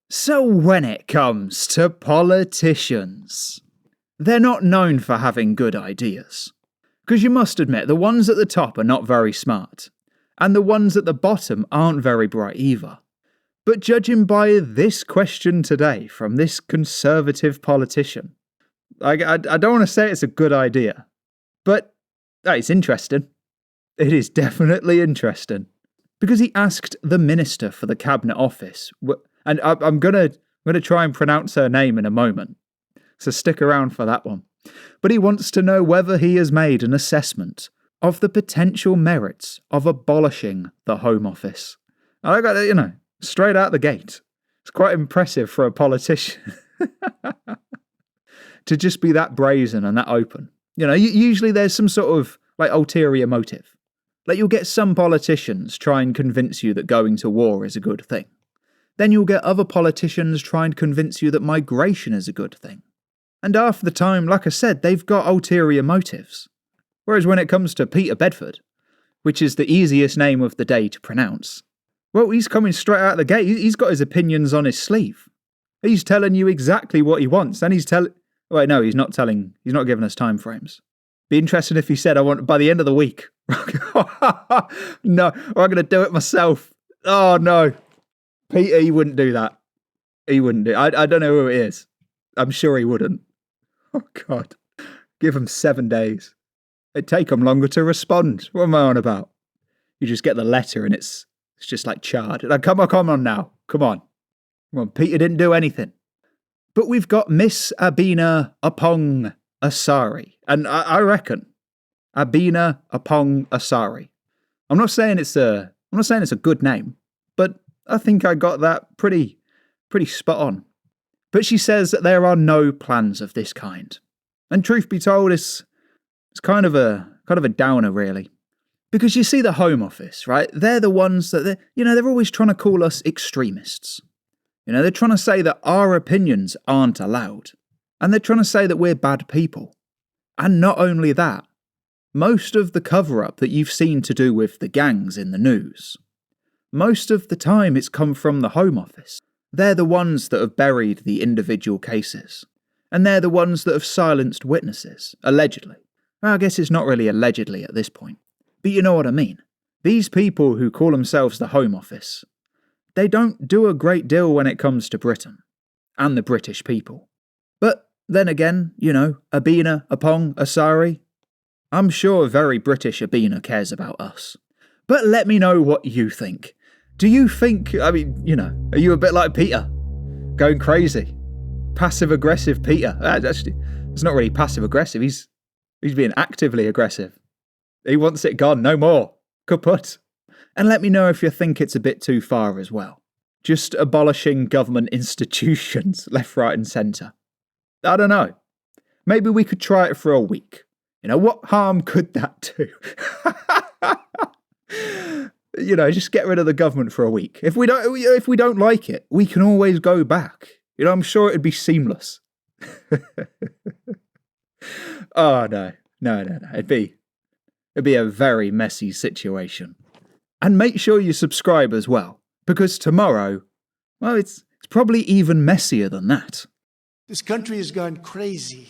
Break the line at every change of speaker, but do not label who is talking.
So when it comes to politicians, they're not known for having good ideas. Because you must admit, the ones at the top are not very smart, and the ones at the bottom aren't very bright either. But judging by this question today from this conservative politician, I don't want to say it's a good idea, but it's interesting. It is definitely interesting. Because he asked the Minister for the Cabinet Office, and I'm gonna try and pronounce her name in a moment, so stick around for that one. But he wants to know whether he has made an assessment of the potential merits of abolishing the Home Office. And I got it, straight out the gate. It's quite impressive for a politician to just be that brazen and that open. Usually there's some sort of ulterior motive. You'll get some politicians try and convince you that going to war is a good thing. Then you'll get other politicians try and convince you that migration is a good thing. And half the time, like I said, they've got ulterior motives. Whereas when it comes to Peter Bedford, which is the easiest name of the day to pronounce, well, he's coming straight out the gate. He's got his opinions on his sleeve. He's telling you exactly what he wants. And he's not giving us time frames. Be interested if he said, I want by the end of the week. No, or I'm going to do it myself. Oh, no. Peter, he wouldn't do that. He wouldn't do it. I don't know who it is. I'm sure he wouldn't. Oh, God. Give him 7 days. It'd take him longer to respond. What am I on about? You just get the letter and it's just charred. Come on now. Come on. Peter didn't do anything. But we've got Miss Abina Apong Asari. And I reckon Abina Apong Asari. I'm not saying it's a good name, but I think I got that pretty spot on. But she says that there are no plans of this kind. And truth be told, it's kind of a downer, really. Because you see the Home Office, right? They're the ones that, they're always trying to call us extremists. They're trying to say that our opinions aren't allowed. And they're trying to say that we're bad people. And not only that, most of the cover-up that you've seen to do with the gangs in the news, most of the time it's come from the Home Office. They're the ones that have buried the individual cases. And they're the ones that have silenced witnesses, allegedly. Well, I guess it's not really allegedly at this point. But you know what I mean. These people who call themselves the Home Office, they don't do a great deal when it comes to Britain and the British people. But then again, Abina Apong Asari, I'm sure very British Abina cares about us. But let me know what you think. Do you think, are you a bit like Peter? Going crazy? Passive-aggressive Peter? Actually, it's not really passive-aggressive, he's being actively aggressive. He wants it gone, no more. Kaput. And let me know if you think it's a bit too far as well. Just abolishing government institutions left, right and centre. I don't know. Maybe we could try it for a week. What harm could that do? Just get rid of the government for a week. If we don't like it, we can always go back. I'm sure it'd be seamless. Oh no. It'd be a very messy situation. And make sure you subscribe as well, because tomorrow, well, it's probably even messier than that.
This country has gone crazy.